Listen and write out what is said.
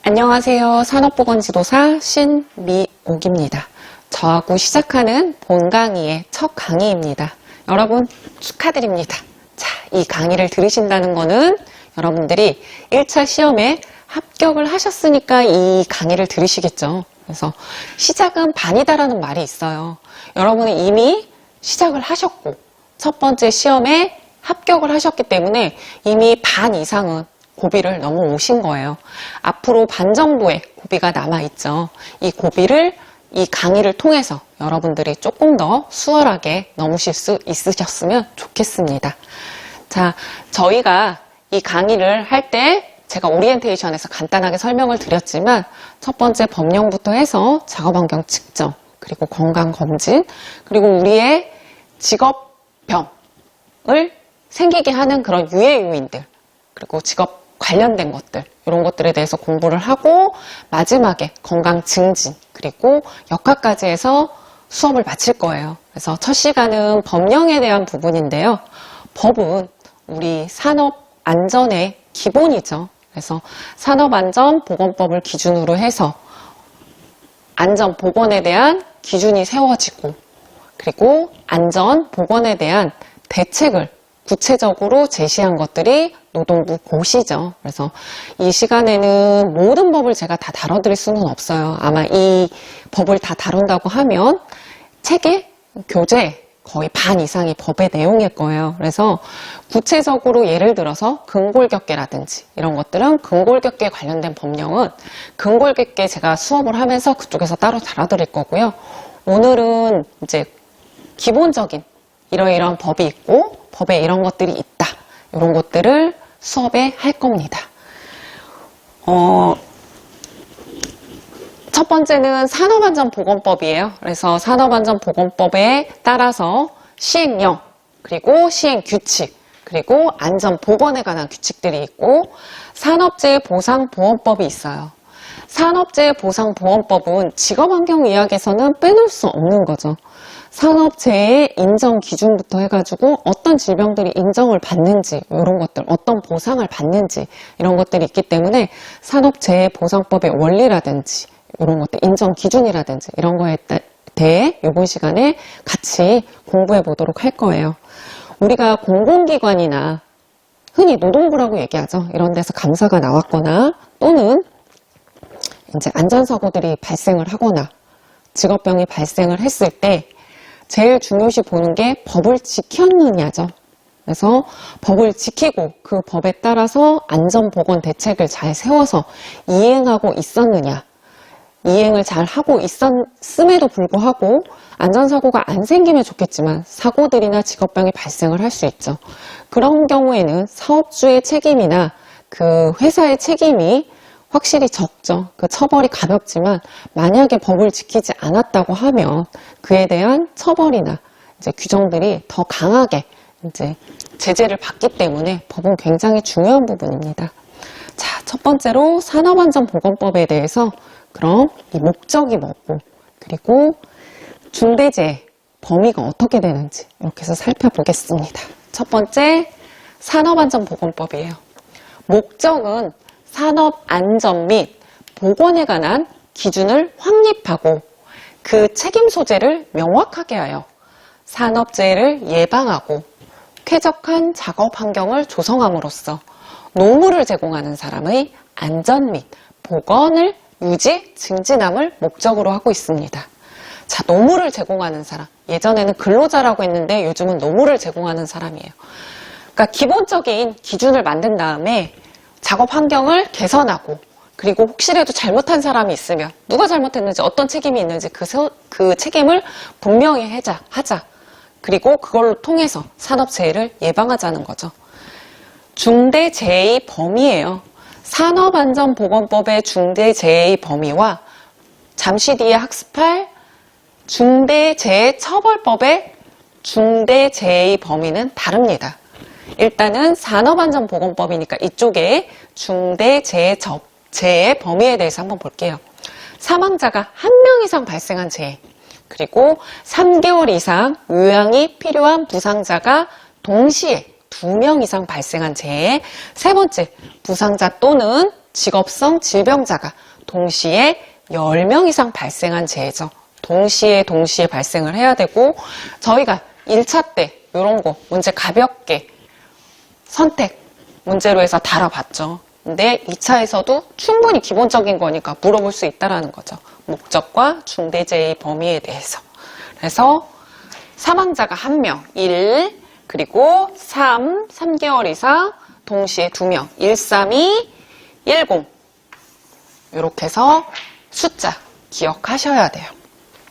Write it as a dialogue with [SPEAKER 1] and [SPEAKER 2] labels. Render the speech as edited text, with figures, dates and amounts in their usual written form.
[SPEAKER 1] 안녕하세요. 산업보건지도사 신미옥입니다. 저하고 시작하는 본 강의의 첫 강의입니다. 여러분 축하드립니다. 자, 이 강의를 들으신다는 거는 여러분들이 1차 시험에 합격을 하셨으니까 이 강의를 들으시겠죠. 그래서 시작은 반이다라는 말이 있어요. 여러분은 이미 시작을 하셨고 첫 번째 시험에 합격을 하셨기 때문에 이미 반 이상은 고비를 넘어오신 거예요. 앞으로 반 정도의 고비가 남아있죠. 이 고비를 이 강의를 통해서 여러분들이 조금 더 수월하게 넘으실 수 있으셨으면 좋겠습니다. 자, 저희가 이 강의를 할 때 제가 오리엔테이션에서 간단하게 설명을 드렸지만 첫 번째 법령부터 해서 작업환경 측정, 그리고 건강검진, 그리고 우리의 직업병을 생기게 하는 그런 유해 요인들, 그리고 직업 관련된 것들, 이런 것들에 대해서 공부를 하고 마지막에 건강 증진, 그리고 역학까지 해서 수업을 마칠 거예요. 그래서 첫 시간은 법령에 대한 부분인데요. 법은 우리 산업 안전의 기본이죠. 그래서 산업안전보건법을 기준으로 해서 안전보건에 대한 기준이 세워지고, 그리고 안전보건에 대한 대책을 구체적으로 제시한 것들이 노동부 고시죠. 그래서 이 시간에는 모든 법을 제가 다 다뤄드릴 수는 없어요. 아마 이 법을 다 다룬다고 하면 책의 교재 거의 반 이상이 법의 내용일 거예요. 그래서 구체적으로 예를 들어서 근골격계라든지 이런 것들은 근골격계 관련된 법령은 근골격계 제가 수업을 하면서 그쪽에서 따로 다뤄드릴 거고요. 오늘은 이제 기본적인 이러이러한 법이 있고 법에 이런 것들이 있다. 이런 것들을 수업에 할 겁니다. 첫 번째는 산업안전보건법이에요. 그래서 산업안전보건법에 따라서 시행령, 그리고 시행규칙, 그리고 안전보건에 관한 규칙들이 있고 산업재해보상보험법이 있어요. 산업재해보상보험법은 직업환경의학에서는 빼놓을 수 없는 거죠. 산업재해 인정 기준부터 해가지고 어떤 질병들이 인정을 받는지 이런 것들, 어떤 보상을 받는지 이런 것들이 있기 때문에 산업재해보상법의 원리라든지 이런 것들, 인정 기준이라든지 이런 거에 대해 이번 시간에 같이 공부해 보도록 할 거예요. 우리가 공공기관이나 흔히 노동부라고 얘기하죠. 이런 데서 감사가 나왔거나 또는 이제 안전사고들이 발생을 하거나 직업병이 발생을 했을 때 제일 중요시 보는 게 법을 지켰느냐죠. 그래서 법을 지키고 그 법에 따라서 안전보건 대책을 잘 세워서 이행하고 있었느냐. 이행을 잘 하고 있었음에도 불구하고 안전사고가 안 생기면 좋겠지만 사고들이나 직업병이 발생을 할 수 있죠. 그런 경우에는 사업주의 책임이나 그 회사의 책임이 확실히 적죠. 그 처벌이 가볍지만 만약에 법을 지키지 않았다고 하면 그에 대한 처벌이나 이제 규정들이 더 강하게 이제 제재를 받기 때문에 법은 굉장히 중요한 부분입니다. 자, 첫 번째로 산업안전보건법에 대해서 그럼 이 목적이 뭐고, 그리고 중대재해 범위가 어떻게 되는지 이렇게 해서 살펴보겠습니다. 첫 번째, 산업안전보건법이에요. 목적은 산업안전 및 보건에 관한 기준을 확립하고 그 책임 소재를 명확하게 하여 산업재해를 예방하고 쾌적한 작업 환경을 조성함으로써 노무를 제공하는 사람의 안전 및 보건을 유지, 증진함을 목적으로 하고 있습니다. 자, 노무를 제공하는 사람. 예전에는 근로자라고 했는데 요즘은 노무를 제공하는 사람이에요. 그러니까 기본적인 기준을 만든 다음에 작업 환경을 개선하고, 그리고 혹시라도 잘못한 사람이 있으면 누가 잘못했는지 어떤 책임이 있는지 그 책임을 분명히 하자. 그리고 그걸로 통해서 산업재해를 예방하자는 거죠. 중대재해의 범위예요. 산업안전보건법의 중대재해의 범위와 잠시 뒤에 학습할 중대재해처벌법의 중대재해의 범위는 다릅니다. 일단은 산업안전보건법이니까 이쪽에 중대재해 범위에 대해서 한번 볼게요. 사망자가 1명 이상 발생한 재해, 그리고 3개월 이상 요양이 필요한 부상자가 동시에 2명 이상 발생한 재해, 세 번째, 부상자 또는 직업성 질병자가 동시에 10명 이상 발생한 재해죠. 동시에 발생을 해야 되고 저희가 1차 때 이런 거 문제 가볍게 선택 문제로 해서 다뤄봤죠. 근데 2차에서도 충분히 기본적인 거니까 물어볼 수 있다라는 거죠. 목적과 중대재해의 범위에 대해서. 그래서 사망자가 1명, 1, 그리고 3개월 이상, 동시에 2명, 132, 10. 이렇게 해서 숫자 기억하셔야 돼요.